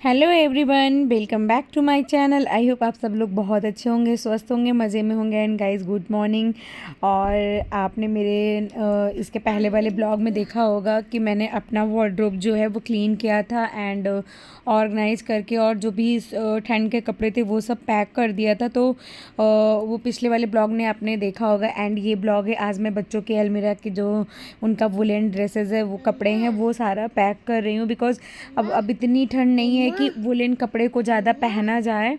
Hello everyone, welcome back to my channel. I hope आप सब लोग बहुत अच्छे होंगे, स्वस्थ होंगे, मज़े में होंगे। And guys, good morning. और आपने मेरे इसके पहले वाले ब्लॉग में देखा होगा कि मैंने अपना वार्डरोब जो है वो क्लीन किया था एंड ऑर्गेनाइज करके, और जो भी ठंड के कपड़े थे वो सब पैक कर दिया था। तो वो पिछले वाले ब्लॉग ने आपने देखा होगा। एंड ये ब्लॉग है आज मैं बच्चों के अलमीरा की जो उनका वुलन ड्रेसेस है, वो कपड़े हैं, वो सारा पैक कर रही हूँ। बिकॉज़ अब इतनी ठंड नहीं है कि वुलन कपड़े को ज़्यादा पहना जाए,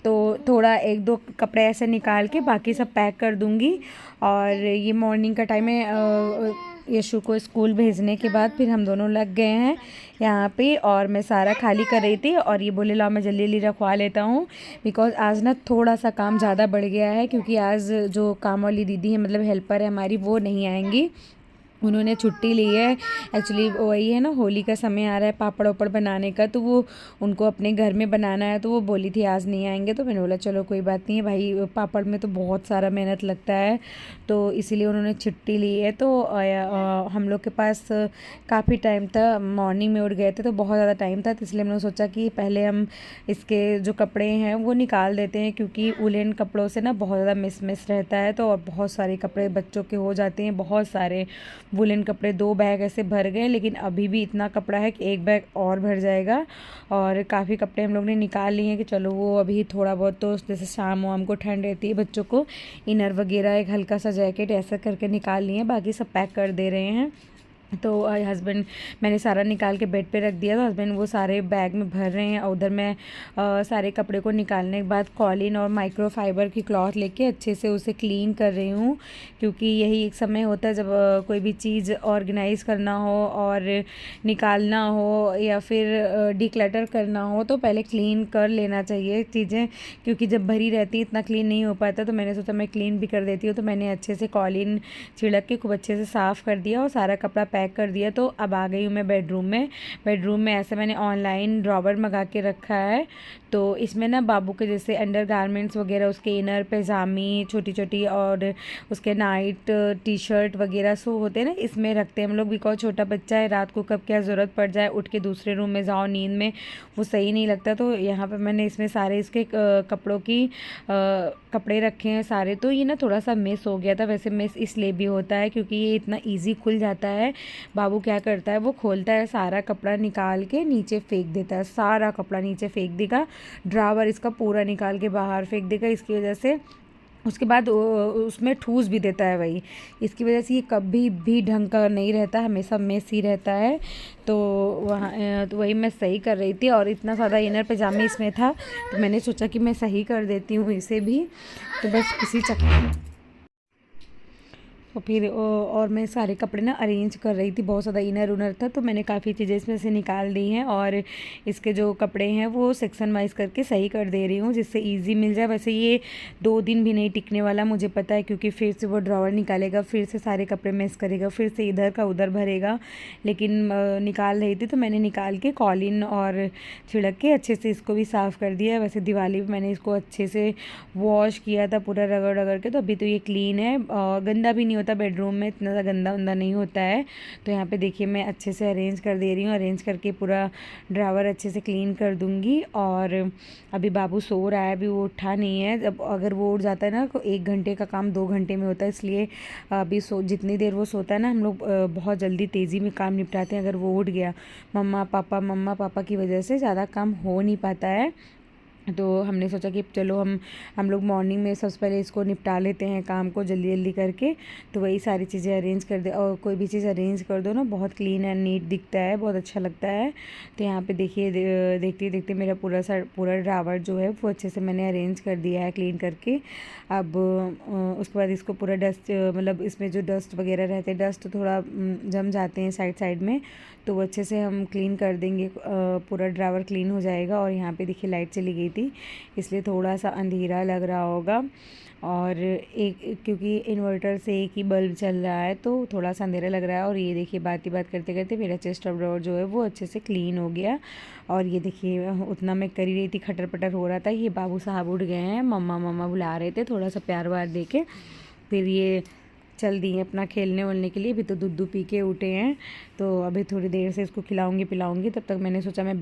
तो थोड़ा एक दो कपड़े ऐसे निकाल के बाकी सब पैक कर दूँगी। और ये मॉर्निंग का टाइम है, यशु को स्कूल भेजने के बाद फिर हम दोनों लग गए हैं यहाँ पे। और मैं सारा खाली कर रही थी और ये बोले लाओ मैं जल्दी जल्दी रखवा लेता हूँ। बिकॉज़ आज ना थोड़ा सा काम ज़्यादा बढ़ गया है, क्योंकि आज जो काम वाली दीदी है, मतलब हेल्पर है हमारी, वो नहीं आएंगी, उन्होंने छुट्टी ली है। एक्चुअली वही है ना, होली का समय आ रहा है पापड़ वापड़ बनाने का, तो वो उनको अपने घर में बनाना है, तो वो बोली थी आज नहीं आएंगे। तो मैंने बोला चलो कोई बात नहीं है भाई, पापड़ में तो बहुत सारा मेहनत लगता है, तो इसीलिए उन्होंने छुट्टी ली है। तो हम लोग के पास काफ़ी टाइम था, मॉर्निंग में उठ गए थे तो बहुत ज़्यादा टाइम था, तो इसलिए हमने सोचा कि पहले हम इसके जो कपड़े हैं वो निकाल देते हैं, क्योंकि उलेन कपड़ों से ना बहुत ज़्यादा मिस रहता है। तो और बहुत सारे कपड़े बच्चों के हो जाते हैं, बहुत सारे वुलन कपड़े, 2 बैग ऐसे भर गए, लेकिन अभी भी इतना कपड़ा है कि 1 बैग और भर जाएगा। और काफ़ी कपड़े हम लोग ने निकाल लिए हैं कि चलो वो अभी थोड़ा बहुत, तो जैसे शाम वाम को ठंड रहती है, बच्चों को इनर वगैरह, एक हल्का सा जैकेट ऐसा करके निकाल लिए हैं, बाकी सब पैक कर दे रहे हैं। तो हस्बैंड, मैंने सारा निकाल के बेड पे रख दिया, तो हस्बैंड वो सारे बैग में भर रहे हैं। उधर मैं सारे कपड़े को निकालने के बाद कॉलिन और माइक्रो फाइबर की क्लॉथ लेके अच्छे से उसे क्लीन कर रही हूँ, क्योंकि यही एक समय होता है जब कोई भी चीज़ ऑर्गेनाइज करना हो और निकालना हो या फिर डिक्लटर करना हो, तो पहले क्लीन कर लेना चाहिए चीज़ें, क्योंकि जब भरी रहती है इतना क्लीन नहीं हो पाता। तो मैंने सोचा मैं क्लीन भी कर देती हूँ, तो मैंने अच्छे से कॉलिन छिड़क के खूब अच्छे से साफ़ कर दिया और सारा कपड़ा पैक कर दिया। तो अब आ गई हूँ मैं बेडरूम में ऐसे मैंने ऑनलाइन ड्रॉवर मंगा के रखा है। तो इसमें ना बाबू के जैसे अंडर गारमेंट्स वगैरह, उसके इनर पैजामी छोटी छोटी, और उसके नाइट टी शर्ट वगैरह सो होते हैं ना, इसमें रखते हैं हम लोग। बिकॉज छोटा बच्चा है, रात को कब क्या ज़रूरत पड़ जाए, उठ के दूसरे रूम में जाओ नींद में, वो सही नहीं लगता। तो यहाँ पर मैंने इसमें सारे इसके कपड़ों की कपड़े रखे हैं सारे। तो ये ना थोड़ा सा मिस हो गया था, वैसे मिस इसलिए भी होता है क्योंकि ये इतना ईजी खुल जाता है। बाबू क्या करता है, वो खोलता है, सारा कपड़ा निकाल के नीचे फेंक देता है, सारा कपड़ा नीचे फेंक देगा, ड्रावर इसका पूरा निकाल के बाहर फेंक देगा। इसकी वजह से उसके बाद उसमें ठूस भी देता है वही, इसकी वजह से ये कभी भी ढंग का नहीं रहता, हमेशा मेस ही रहता है। तो वहाँ तो वही मैं सही कर रही थी, और इतना ज़्यादा इनर पजामे इसमें था, तो मैंने सोचा कि मैं सही कर देती हूँ इसे भी। तो बस इसी चक्कर, और फिर और मैं सारे कपड़े ना अरेंज कर रही थी, बहुत ज़्यादा इनर उनर था, तो मैंने काफ़ी चीज़ें इसमें से निकाल दी हैं, और इसके जो कपड़े हैं वो सेक्शन वाइज करके सही कर दे रही हूँ, जिससे इजी मिल जाए। वैसे ये 2 दिन भी नहीं टिकने वाला, मुझे पता है, क्योंकि फिर से वो ड्रॉवर निकालेगा, फिर से सारे कपड़े मैस करेगा, फिर से इधर का उधर भरेगा। लेकिन निकाल रही थी तो मैंने निकाल के कॉलिन और छिड़क के अच्छे से इसको भी साफ़ कर दिया। वैसे दिवाली में मैंने इसको अच्छे से वॉश किया था पूरा रगड़ रगड़ के, तो अभी तो ये क्लीन है, गंदा भी नहीं होता, बेडरूम में इतना ज़्यादा गंदा वंदा नहीं होता है। तो यहाँ पे देखिए मैं अच्छे से अरेंज कर दे रही हूँ, अरेंज करके पूरा ड्रावर अच्छे से क्लीन कर दूँगी। और अभी बाबू सो रहा है, अभी वो उठा नहीं है। जब अगर वो उठ जाता है ना, तो 1 घंटे का काम 2 घंटे में होता है, इसलिए अभी जितनी देर वो सोता है ना, हम लोग बहुत जल्दी तेज़ी में काम निपटाते हैं। अगर वो उठ गया मम्मा पापा की वजह से ज़्यादा काम हो नहीं पाता है। तो हमने सोचा कि चलो हम लोग मॉर्निंग में सबसे पहले इसको निपटा लेते हैं काम को जल्दी जल्दी करके। तो वही सारी चीज़ें अरेंज कर दे, और कोई भी चीज़ अरेंज कर दो ना, बहुत क्लीन एंड नीट दिखता है, बहुत अच्छा लगता है। तो यहाँ पे देखिए देखते देखते मेरा पूरा ड्रावर जो है वो अच्छे से मैंने अरेंज कर दिया है क्लीन करके। अब उसके बाद इसको पूरा डस्ट, मतलब इसमें जो डस्ट वगैरह रहते हैं, डस्ट थोड़ा जम जाते हैं साइड साइड में, तो वो अच्छे से हम क्लीन कर देंगे, पूरा ड्रावर क्लीन हो जाएगा। और यहाँ पे देखिए लाइट चली गई थी, इसलिए थोड़ा सा अंधेरा लग रहा होगा, और एक क्योंकि इन्वर्टर से एक ही बल्ब चल रहा है, तो थोड़ा सा अंधेरा लग रहा है। और ये देखिए बात करते करते मेरा चेस्ट ऑफ ड्रॉवर जो है वो अच्छे से क्लीन हो गया। और ये देखिए उतना मैं कर ही रही थी, खटर पटर हो रहा था, ये बाबू साहब उठ गए हैं, मम्मा मम्मा बुला रहे थे, थोड़ा सा प्यार वार दे के फिर ये चल दिए अपना खेलने वलने के लिए। अभी तो दूध पी के उठे हैं, तो अभी थोड़ी देर से इसको खिलाऊंगी पिलाऊंगी, तब तक मैंने सोचा मैं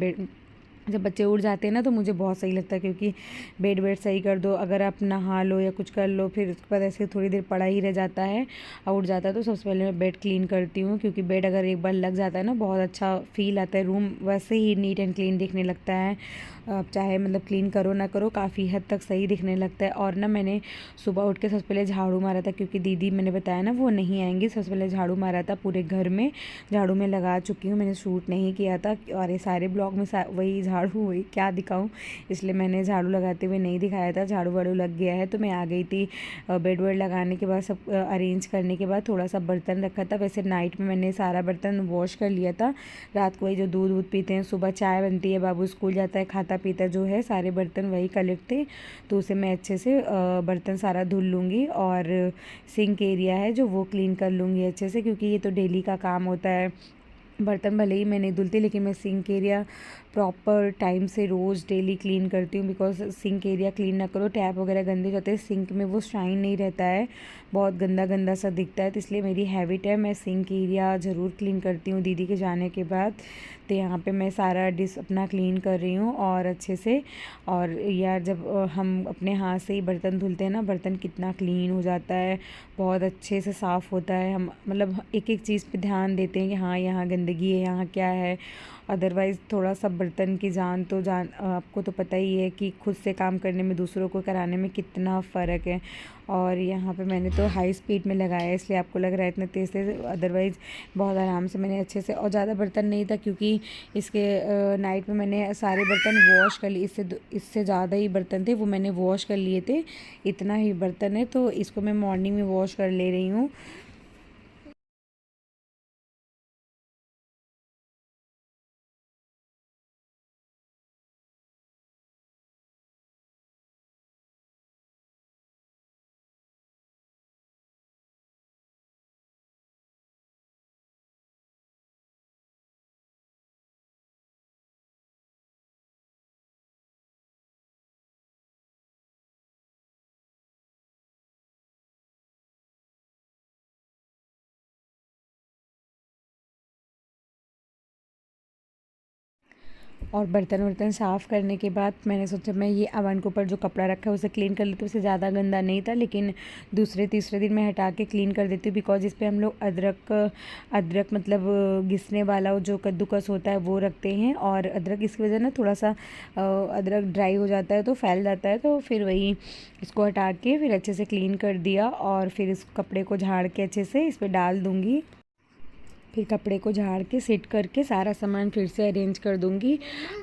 जब बच्चे उठ जाते हैं ना तो मुझे बहुत सही लगता है, क्योंकि बेड वेड सही कर दो, अगर आप नहा लो या कुछ कर लो, फिर उसके बाद ऐसे थोड़ी देर पड़ा ही रह जाता है और उठ जाता है। तो सबसे पहले मैं बेड क्लीन करती हूँ, क्योंकि बेड अगर एक बार लग जाता है ना बहुत अच्छा फील आता है, रूम वैसे ही नीट एंड क्लीन दिखने लगता है। आप चाहे मतलब क्लीन करो ना करो, काफ़ी हद तक सही दिखने लगता है। और ना मैंने सुबह उठ के सबसे पहले झाड़ू मारा था, क्योंकि दीदी मैंने बताया ना वो नहीं आएंगी। सबसे पहले झाड़ू मारा था पूरे घर में, झाड़ू में लगा चुकी हूँ, मैंने शूट नहीं किया था और ये सारे ब्लॉग में वही झाड़ू वही क्या दिखाऊं, इसलिए मैंने झाड़ू लगाते हुए नहीं दिखाया था। झाड़ू वाड़ू लग गया है तो मैं आ गई थी। बेड वेड लगाने के बाद सब अरेंज करने के बाद थोड़ा सा बर्तन रखा था। वैसे नाइट में मैंने सारा बर्तन वॉश कर लिया था। रात को वही जो दूध वूध पीते हैं, सुबह चाय बनती है, बाबू स्कूल जाता है, खाता पीता जो है, सारे बर्तन वही कलेक्ट थे, तो उसे मैं अच्छे से बर्तन सारा धुल लूँगी। और सिंक एरिया है जो वो क्लीन कर लूँगी अच्छे से, क्योंकि ये तो डेली का काम होता है। बर्तन भले ही मैं नहीं धुलती, लेकिन मैं सिंक एरिया प्रॉपर टाइम से रोज़ डेली क्लीन करती हूँ। बिकॉज सिंक एरिया क्लीन ना करो, टैप वगैरह गंदे जाते हैं, सिंक में वो शाइन नहीं रहता है, बहुत गंदा गंदा सा दिखता है। तो इसलिए मेरी हैबिट है, मैं सिंक एरिया ज़रूर क्लीन करती हूँ दीदी के जाने के बाद। तो यहाँ पे मैं सारा डिश अपना क्लीन कर रही हूँ और अच्छे से। और यार जब हम अपने हाथ से ही बर्तन धुलते हैं ना, बर्तन कितना क्लीन हो जाता है, बहुत अच्छे से साफ़ होता है। हम मतलब एक एक चीज़ पे ध्यान देते हैं कि हाँ यहाँ गंदगी है, यहाँ क्या है। अदरवाइज़ थोड़ा सा बर्तन की जान तो जान, आपको तो पता ही है कि खुद से काम करने में दूसरों को कराने में कितना फ़र्क है। और यहाँ पे मैंने तो हाई स्पीड में लगाया है, इसलिए आपको लग रहा है इतने तेज़ तेज़, अदरवाइज़ बहुत आराम से मैंने अच्छे से। और ज़्यादा बर्तन नहीं था, क्योंकि इसके नाइट में मैंने सारे बर्तन वॉश कर लिए, इससे ज़्यादा ही बर्तन थे वो मैंने वॉश कर लिए थे। इतना ही बर्तन है तो इसको मैं मॉर्निंग में वॉश कर ले रही हूँ। और बर्तन वर्तन साफ़ करने के बाद मैंने सोचा मैं ये अवन के ऊपर जो कपड़ा रखा है उसे क्लीन कर लेती हूँ। उसे ज़्यादा गंदा नहीं था, लेकिन दूसरे तीसरे दिन मैं हटा के क्लीन कर देती हूँ। बिकॉज इस पर हम लोग अदरक अदरक मतलब घिसने वाला जो कद्दूकस होता है वो रखते हैं, और अदरक इसकी वजह ना थोड़ा सा अदरक ड्राई हो जाता है तो फैल जाता है। तो फिर वही इसको हटा के फिर अच्छे से क्लीन कर दिया, और फिर इस कपड़े को झाड़ के अच्छे से इस पर डाल दूँगी। फिर कपड़े को झाड़ के सेट करके सारा सामान फिर से अरेंज कर दूँगी।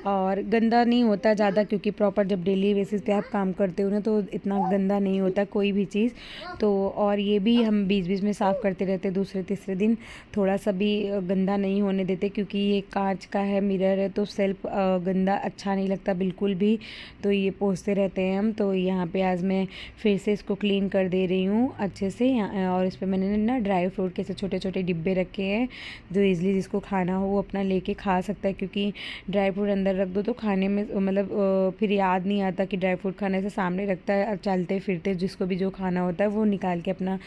और गंदा नहीं होता ज़्यादा, क्योंकि प्रॉपर जब डेली बेसिस पे आप काम करते हो ना तो इतना गंदा नहीं होता कोई भी चीज़। तो और ये भी हम बीच बीच में साफ़ करते रहते, दूसरे तीसरे दिन थोड़ा सा भी गंदा नहीं होने देते, क्योंकि ये कांच का है, मिरर है, तो सेल्फ गंदा अच्छा नहीं लगता बिल्कुल भी। तो ये पोंछते रहते हैं हम। तो यहाँ पे आज मैं फिर से इसको क्लीन कर दे रही हूँ अच्छे से। और इस पर मैंने ना ड्राई फ्रूट के छोटे छोटे डिब्बे रखे हैं, जो ईज़िली जिसको खाना हो वो अपना लेके खा सकता है। क्योंकि ड्राई फ्रूट अंदर रख दो तो खाने में मतलब फिर याद नहीं आता कि ड्राई फ्रूट खाने से, सामने रखता है और चलते फिरते जिसको भी जो खाना होता है वो निकाल के अपना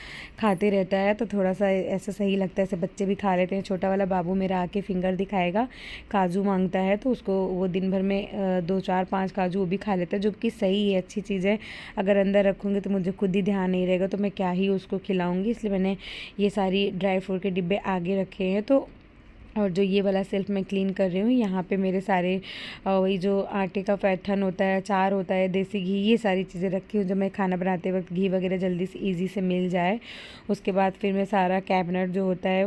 खाते रहता है। तो थोड़ा सा ऐसा सही लगता है, ऐसे बच्चे भी खा लेते हैं। छोटा वाला बाबू मेरा आके फिंगर दिखाएगा, काजू मांगता है, तो उसको वो दिन भर में 2 4 5 काजू वो भी खा लेता है, जो कि सही है, अच्छी चीज़ है। अगर अंदर रखूँगी तो मुझे खुद ही ध्यान नहीं रहेगा तो मैं क्या ही उसको खिलाऊँगी, इसलिए मैंने ये सारी ड्राई फ्रूट के डिब्बे आगे रखे हैं। तो और जो ये वाला सेल्फ मैं क्लीन कर रही हूँ, यहाँ पे मेरे सारे वही जो आटे का पैठन होता है, अचार होता है, देसी घी, ये सारी चीज़ें रखी हूँ जो मैं खाना बनाते वक्त घी वगैरह जल्दी से इजी से मिल जाए। उसके बाद फिर मैं सारा कैबिनेट जो होता है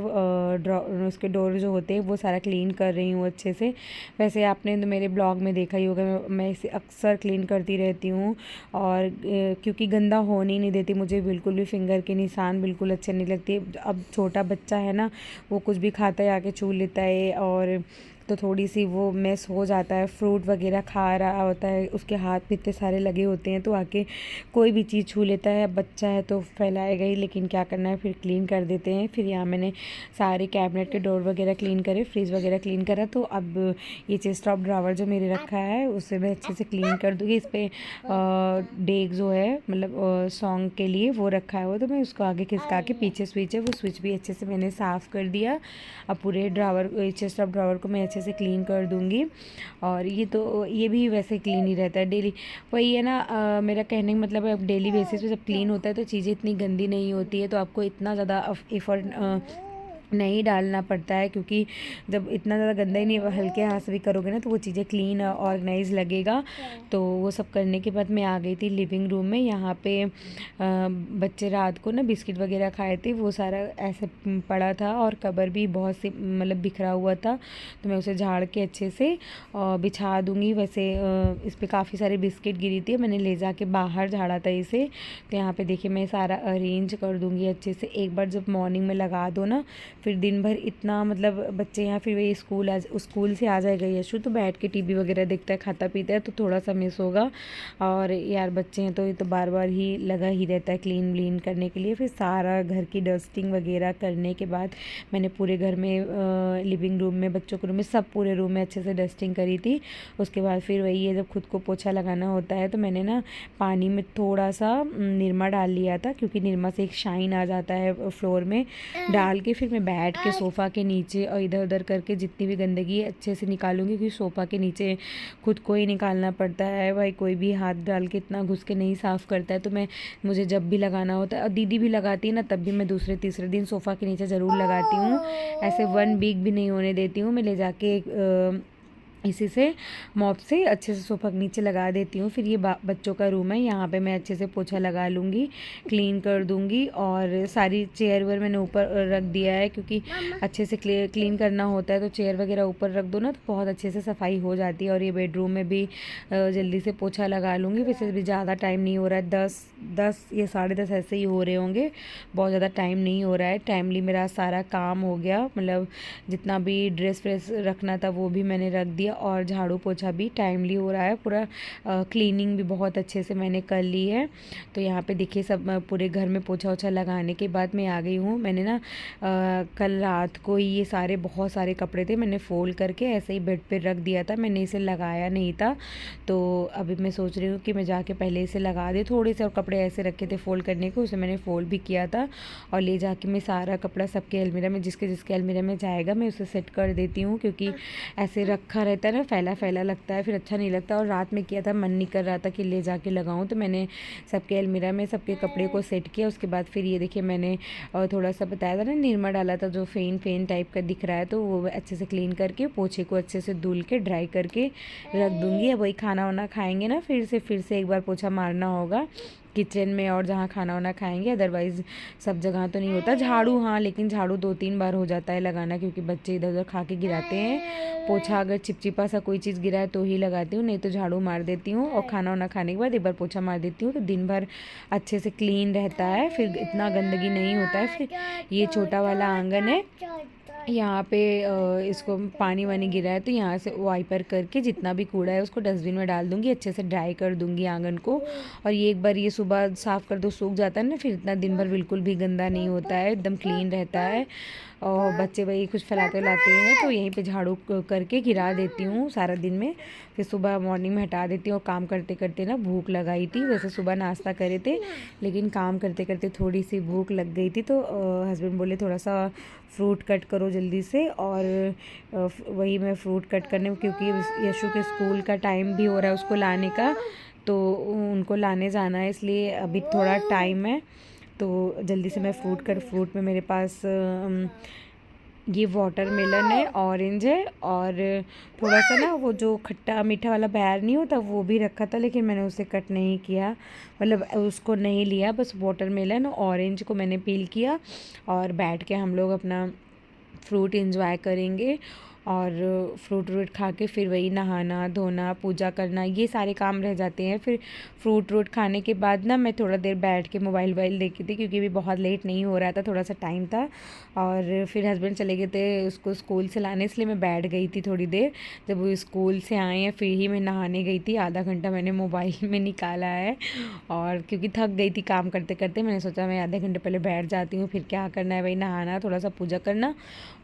उसके डोर जो होते हैं वो सारा क्लीन कर रही हूँ अच्छे से। वैसे आपने तो मेरे ब्लॉग में देखा ही होगा, मैं इसे अक्सर क्लीन करती रहती हूँ। और क्योंकि गंदा होने ही नहीं देती मुझे बिल्कुल भी, फिंगर के निशान बिल्कुल अच्छे नहीं लगते। अब छोटा बच्चा है ना, वो कुछ भी खाता है आके छू लेता है, और तो थोड़ी सी वो मेस हो जाता है। फ्रूट वगैरह खा रहा होता है, उसके हाथ भी इतने सारे लगे होते हैं, तो आके कोई भी चीज़ छू लेता है। अब बच्चा है तो फैलाएगा ही, लेकिन क्या करना है, फिर क्लीन कर देते हैं। फिर यहाँ मैंने सारे कैबिनेट के डोर वगैरह क्लीन करे, फ्रिज वगैरह क्लीन करा। तो अब ये चेस्ट ऑफ ड्रावर जो मेरे रखा है उसे मैं अच्छे से क्लीन कर दूँगी। इस पर डेग जो है मतलब सॉन्ग के लिए वो रखा है वो, तो मैं उसको आगे खिसका के पीछे स्विच है वो स्विच भी अच्छे से मैंने साफ़ कर दिया। अब पूरे ड्रावर चेस्ट ऑफ ड्रावर को मैं अच्छे अच्छे से क्लीन कर दूँगी। और ये भी वैसे क्लीन ही रहता है डेली। वही है ना, मेरा कहने का मतलब है, अब डेली बेसिस पे जब क्लीन होता है तो चीज़ें इतनी गंदी नहीं होती है, तो आपको इतना ज़्यादा एफर्ट नहीं डालना पड़ता है, क्योंकि जब इतना ज़्यादा गंदा ही नहीं, हल्के हाथ से भी करोगे ना तो वो चीज़ें क्लीन ऑर्गेनाइज लगेगा। तो वो सब करने के बाद मैं आ गई थी लिविंग रूम में। यहाँ पे बच्चे रात को ना बिस्किट वगैरह खाए थे, वो सारा ऐसे पड़ा था, और कबर भी बहुत सी मतलब बिखरा हुआ था, तो मैं उसे झाड़ के अच्छे से बिछा दूँगी। वैसे इस पर काफ़ी सारी बिस्किट गिरी थी, मैंने ले जा के बाहर झाड़ा था इसे। तो यहाँ पे देखिए मैं सारा अरेंज कर दूँगी अच्छे से। एक बार जब मॉर्निंग में लगा दो ना, फिर दिन भर इतना मतलब बच्चे यहाँ, फिर वही स्कूल से आ जाएगा यशु, तो बैठ के टीवी वगैरह देखता है, खाता पीता है, तो थोड़ा सा मिस होगा। और यार बच्चे हैं तो ये तो बार बार ही लगा ही रहता है क्लीन करने के लिए। फिर सारा घर की डस्टिंग वगैरह करने के बाद मैंने पूरे घर में, लिविंग रूम में, बच्चों के रूम में, सब पूरे रूम में अच्छे से डस्टिंग करी थी। उसके बाद फिर वही है, जब खुद को पोछा लगाना होता है तो मैंने ना पानी में थोड़ा सा निरमा डाल लिया था, क्योंकि निरमा से एक शाइन आ जाता है फ्लोर में। डाल के फिर मैं बैठ के सोफ़ा के नीचे और इधर उधर करके जितनी भी गंदगी अच्छे से निकालूंगी, क्योंकि सोफ़ा के नीचे खुद को ही निकालना पड़ता है भाई, कोई भी हाथ डाल के इतना घुस के नहीं साफ़ करता है। तो मुझे जब भी लगाना होता है, और दीदी भी लगाती है ना, तब भी मैं दूसरे तीसरे दिन सोफ़ा के नीचे ज़रूर लगाती हूँ। ऐसे 1 वीक भी नहीं होने देती हूँ, मैं ले जाके इसी से मॉप से अच्छे से सोफ़ा के नीचे लगा देती हूँ। फिर ये बच्चों का रूम है, यहाँ पे मैं अच्छे से पोछा लगा लूँगी, क्लीन कर दूँगी। और सारी चेयर वेयर मैंने ऊपर रख दिया है, क्योंकि अच्छे से क्लीन करना होता है, तो चेयर वगैरह ऊपर रख दो ना तो बहुत अच्छे से सफाई हो जाती है। और ये बेडरूम में भी जल्दी से पोछा लगा लूँगी। वैसे भी ज़्यादा टाइम नहीं हो रहा है, 10 या 10:30 ऐसे ही हो रहे होंगे, बहुत ज़्यादा टाइम नहीं हो रहा है। टाइमली मेरा सारा काम हो गया, मतलब जितना भी ड्रेस व्रेस रखना था वो भी मैंने रख दिया, और झाड़ू पोछा भी टाइमली हो रहा है पूरा। क्लीनिंग भी बहुत अच्छे से मैंने कर ली है। तो यहाँ पे देखिए सब पूरे घर में पोछा ओछा लगाने के बाद मैं आ गई हूँ। मैंने ना कल रात को ये बहुत सारे कपड़े थे, मैंने फोल्ड करके ऐसे ही बेड पे रख दिया था, मैंने इसे लगाया नहीं था। तो अभी मैं सोच रही हूँ कि मैं जाके पहले इसे लगा दे। थोड़े से और कपड़े ऐसे रखे थे फोल्ड करने को, उसे मैंने फोल्ड भी किया था, और ले जाके मैं सारा कपड़ा सबके अलमीरा में, जिसके जिसके अलमीरा में जाएगा मैं उसे सेट कर देती हूँ, क्योंकि ऐसे रखा रहता है ना, फैला फैला लगता है, फिर अच्छा नहीं लगता। और रात में किया था, मन नहीं कर रहा था कि ले जाके लगाऊं, तो मैंने सबके अलमीरा में सबके कपड़े को सेट किया। उसके बाद फिर ये देखिए मैंने थोड़ा सा बताया था ना, निरमा डाला था जो फेन टाइप का दिख रहा है, तो वो अच्छे से क्लीन करके पोछे को अच्छे से धुल के ड्राई करके रख दूँगी। अब वही खाना वाना खाएंगे ना, फिर से एक बार पोछा मारना होगा किचन में और जहाँ खाना वाना खाएंगे। अदरवाइज़ सब जगह तो नहीं होता झाड़ू, हाँ लेकिन झाड़ू 2-3 बार हो जाता है लगाना, क्योंकि बच्चे इधर उधर खा के गिराते हैं। पोछा अगर चिपचिपा सा कोई चीज़ गिरा है तो ही लगाती हूँ, नहीं तो झाड़ू मार देती हूँ, और खाना वाना खाने के बाद एक बार पोछा मार देती हूँ, तो दिन भर अच्छे से क्लीन रहता है, फिर इतना गंदगी नहीं होता है। फिर ये छोटा वाला आंगन है, यहाँ पे इसको पानी वानी गिरा है, तो यहाँ से वाइपर करके जितना भी कूड़ा है उसको डस्टबिन में डाल दूँगी, अच्छे से ड्राई कर दूँगी आंगन को। और ये एक बार ये सुबह साफ़ कर दो, सूख जाता है ना, फिर इतना दिन भर बिल्कुल भी गंदा नहीं होता है, एकदम क्लीन रहता है। और बच्चे वही कुछ फैलाते लाते हैं, तो यहीं पे झाड़ू करके गिरा देती हूँ सारा दिन में, फिर सुबह मॉर्निंग में हटा देती हूँ। और काम करते करते ना भूख लगाई थी, वैसे सुबह नाश्ता करे थे, लेकिन काम करते करते थोड़ी सी भूख लग गई थी, तो हस्बैंड बोले थोड़ा सा फ्रूट कट करो जल्दी से। और वही मैं फ्रूट कट करने, क्योंकि यशु के स्कूल का टाइम भी हो रहा है उसको लाने का, तो उनको लाने जाना है, इसलिए अभी थोड़ा टाइम है, तो जल्दी से मैं फ्रूट में मेरे पास ये वाटरमेलन है, ऑरेंज है, और थोड़ा सा ना वो जो खट्टा मीठा वाला बैर नहीं होता वो भी रखा था, लेकिन मैंने उसे कट नहीं किया, मतलब उसको नहीं लिया, बस वाटरमेलन और ऑरेंज को मैंने पील किया। और बैठ के हम लोग अपना फ्रूट एंजॉय करेंगे, और फ्रूट व्रूट खा के फिर वही नहाना धोना पूजा करना ये सारे काम रह जाते हैं। फिर फ्रूट व्रूट खाने के बाद ना मैं थोड़ा देर बैठ के मोबाइल देखी थी, क्योंकि भी बहुत लेट नहीं हो रहा था, थोड़ा सा टाइम था। और फिर हस्बैंड चले गए थे उसको स्कूल से लाने, इसलिए मैं बैठ गई थी थोड़ी देर। जब वो स्कूल से आए हैं फिर ही मैं नहाने गई थी, आधा घंटा मैंने मोबाइल में निकाला है, और क्योंकि थक गई थी काम करते करते, मैंने सोचा मैं आधे घंटे पहले बैठ जाती हूँ, फिर क्या करना है, वही नहाना, थोड़ा सा पूजा करना।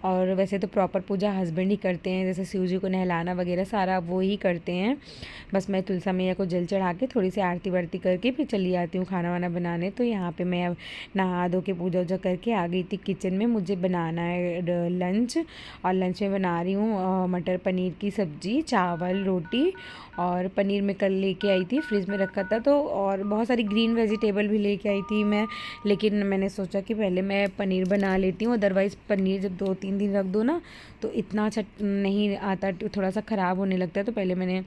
और वैसे तो प्रॉपर पूजा हस्बैंड ही करते हैं, जैसे शिव जी को नहलाना वगैरह सारा वो ही करते हैं। बस मैं तुलसा मैया को जल चढ़ा के थोड़ी सी आरती वारती करके फिर चली आती हूँ खाना वाना बनाने। तो यहाँ पे मैं अब नहा धो के पूजा वूजा करके आ गई थी किचन में। मुझे बनाना है लंच, और लंच में बना रही हूँ मटर पनीर की सब्ज़ी, चावल, रोटी, और पनीर मैं कल लेके आई थी, फ्रिज में रखा था तो, और बहुत सारी ग्रीन वेजिटेबल भी लेके आई थी मैं, लेकिन मैंने सोचा कि पहले मैं पनीर बना लेती हूँ। अदरवाइज़ पनीर जब 2-3 दिन रख दो ना तो इतना अच्छा नहीं आता, थोड़ा सा ख़राब होने लगता है। तो पहले मैंने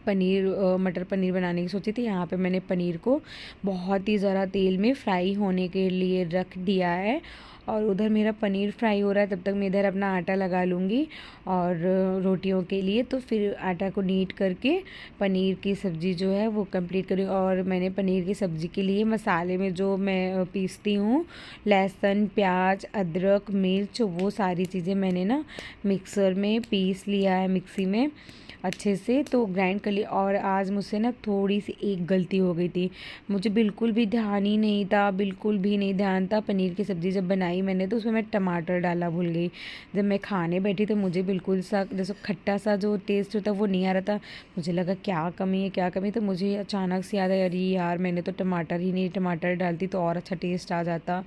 पनीर मटर पनीर बनाने की सोची थी। यहाँ पे मैंने पनीर को बहुत ही ज़रा तेल में फ्राई होने के लिए रख दिया है, और उधर मेरा पनीर फ्राई हो रहा है तब तक मैं इधर अपना आटा लगा लूँगी और रोटियों के लिए। तो फिर आटा को नीट करके पनीर की सब्ज़ी जो है वो कंप्लीट करूँ। और मैंने पनीर की सब्ज़ी के लिए मसाले में जो मैं पीसती हूँ, लहसुन, प्याज, अदरक, मिर्च, वो सारी चीज़ें मैंने ना मिक्सर में पीस लिया है, मिक्सी में अच्छे से तो ग्राइंड कर लिया। और आज मुझसे ना थोड़ी सी एक गलती हो गई थी, मुझे बिल्कुल भी ध्यान ही नहीं था, बिल्कुल भी नहीं ध्यान था। पनीर की सब्ज़ी जब बनाई मैंने तो उसमें मैं टमाटर डाला भूल गई। जब मैं खाने बैठी तो मुझे बिल्कुल सा जैसे खट्टा सा जो टेस्ट होता वो नहीं आ रहा था। मुझे लगा क्या कमी है क्या कमी, तो मुझे अचानक से याद आया, अरे यार मैंने तो टमाटर ही नहीं, टमाटर डालती तो और अच्छा टेस्ट आ जाता।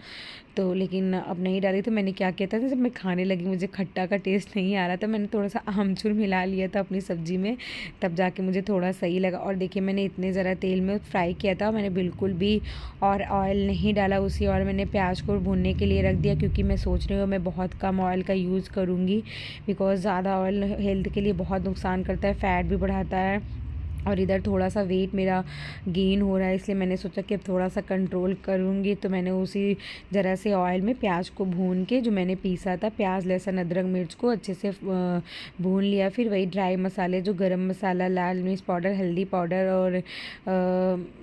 तो लेकिन अब नहीं डाली। तो मैंने क्या किया था, जब मैं खाने लगी मुझे खट्टा का टेस्ट नहीं आ रहा था, मैंने थोड़ा सा आमचूर मिला लिया था अपनी सब्ज़ी में, तब जाके मुझे थोड़ा सही लगा। और देखिए मैंने इतने ज़रा तेल में फ्राई किया था, मैंने बिल्कुल भी और ऑयल नहीं डाला। उसी और मैंने प्याज को भूनने के लिए रख दिया, क्योंकि मैं सोच रही हूँ मैं बहुत कम ऑयल का यूज़ करूँगी, बिकॉज़ ज़्यादा ऑयल हेल्थ के लिए बहुत नुकसान करता है, फ़ैट भी बढ़ाता है। और इधर थोड़ा सा वेट मेरा गेन हो रहा है, इसलिए मैंने सोचा कि अब थोड़ा सा कंट्रोल करूँगी। तो मैंने उसी ज़रा से ऑयल में प्याज को भून के, जो मैंने पीसा था प्याज, लहसुन, अदरक, मिर्च को अच्छे से भून लिया। फिर वही ड्राई मसाले जो गरम मसाला, लाल मिर्च पाउडर, हल्दी पाउडर और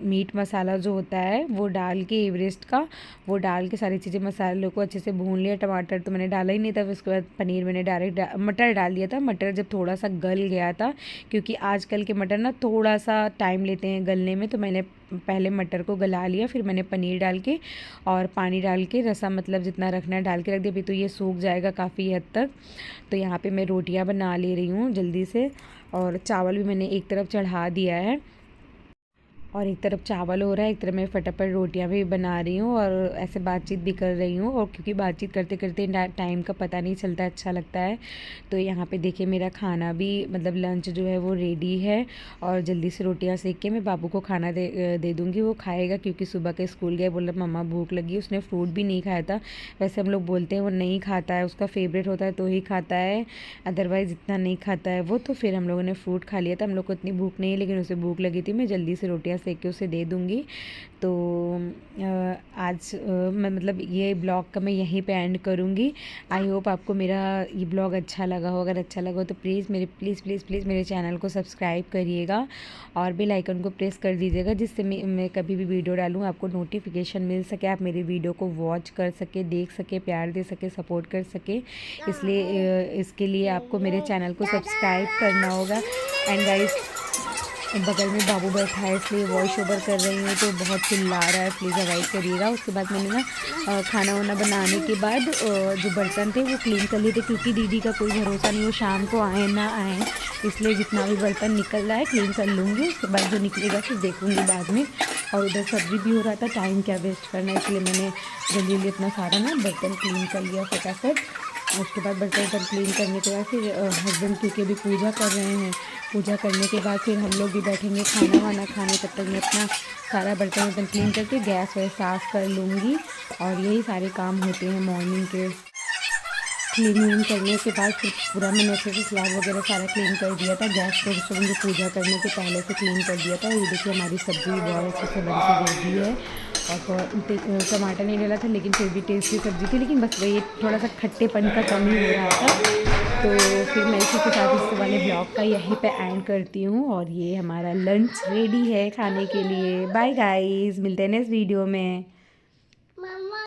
मीट मसाला जो होता है वो डाल के, एवरेस्ट का, वो डाल के सारी चीज़ें मसालों को अच्छे से भून लिया। टमाटर तो मैंने डाला ही नहीं था। फिर उसके बाद पनीर मैंने डायरेक्ट मटर डाल दिया था। मटर जब थोड़ा सा गल गया था, क्योंकि आजकल के मटर ना थोड़ा सा टाइम लेते हैं गलने में, तो मैंने पहले मटर को गला लिया, फिर मैंने पनीर डाल के और पानी डाल के, रसा मतलब जितना रखना है डाल के रख दिया। अभी तो ये सूख जाएगा काफ़ी हद तक। तो यहाँ पे मैं रोटियां बना ले रही हूँ जल्दी से, और चावल भी मैंने एक तरफ चढ़ा दिया है, और एक तरफ चावल हो रहा है, एक तरफ मैं फटाफट रोटियां भी बना रही हूँ और ऐसे बातचीत भी कर रही हूँ। और क्योंकि बातचीत करते करते टाइम का पता नहीं चलता, अच्छा लगता है। तो यहाँ पे देखिए मेरा खाना भी मतलब लंच जो है वो रेडी है, और जल्दी से रोटियां सेक के मैं बाबू को खाना दे दूँगी, वो खाएगा। क्योंकि सुबह के स्कूल गए, बोला मम्मा भूख लगी, उसने फ्रूट भी नहीं खाया था। वैसे हम लोग बोलते हैं वो नहीं खाता है, उसका फेवरेट होता है तो ही खाता है, अदरवाइज़ इतना नहीं खाता है वो। तो फिर हम लोगों ने फ्रूट खा लिया था। हम लोग को इतनी भूख नहीं है, लेकिन उसे भूख लगी थी, मैं जल्दी से रोटियां सेक के उसे दे दूँगी। तो आज मैं मतलब ये ब्लॉग का मैं यहीं पे एंड करूँगी। आई होप आपको मेरा ये ब्लॉग अच्छा लगा हो। अगर अच्छा लगा हो तो प्लीज़ मेरे चैनल को सब्सक्राइब करिएगा और बेल आइकन को प्रेस कर दीजिएगा, जिससे मैं कभी भी वीडियो डालूँ आपको नोटिफिकेशन मिल सके, आप मेरी वीडियो को वॉच कर सके, देख सके, प्यार दे सके, सपोर्ट कर सके। इसलिए इसके लिए आपको मेरे चैनल को सब्सक्राइब करना होगा। एंड गाइस, बगल में बाबू बैठा है इसलिए वॉइस ओवर कर रही हूँ तो बहुत चिल्ला रहा है, प्लीज़ अवॉइड करिएगा। उसके बाद मैंने ना खाना वाना बनाने के बाद जो बर्तन थे वो क्लीन कर लिए थे, क्योंकि दीदी का कोई भरोसा नहीं, वो शाम को आए ना आए, इसलिए जितना भी बर्तन निकल रहा है क्लीन कर लूँगी। उसके बाद जो निकलेगा फिर देखूँगी बाद में। और उधर सब्ज़ी भी हो रहा था, टाइम क्या वेस्ट करना, इसलिए मैंने जल्दी जल्दी अपना सारा ना बर्तन क्लीन कर लिया फटाफट। उसके बाद बर्तन क्लीन करने के बाद फिर हस्बैंड क्योंकि अभी पूजा कर रहे हैं, पूजा करने के बाद फिर हम लोग भी बैठेंगे खाना वाना खाने। तब तक मैं अपना सारा बर्तन क्लीन करके गैस वैस साफ़ कर लूँगी। और यही सारे काम होते हैं मॉर्निंग के। क्लीनिंग करने के बाद फिर पूरा मैंने अच्छे से स्लैब वगैरह सारा क्लीन कर दिया था। गैस को सुबह मुझे पूजा करने के पहले से क्लीन कर दिया था। ये देखिए हमारी सब्ज़ी बहुत अच्छे से बन के रेडी है, और टमाटर नहीं डाला था लेकिन फिर भी टेस्टी सब्ज़ी थी, लेकिन बस वही थोड़ा सा खट्टेपन का कमी हो रहा था। तो फिर मैं इसी के साथ इस वाले ब्लॉग का यहीं पे एंड करती हूँ, और ये हमारा लंच रेडी है खाने के लिए। बाय गाइस, मिलते हैं नेक्स्ट वीडियो में।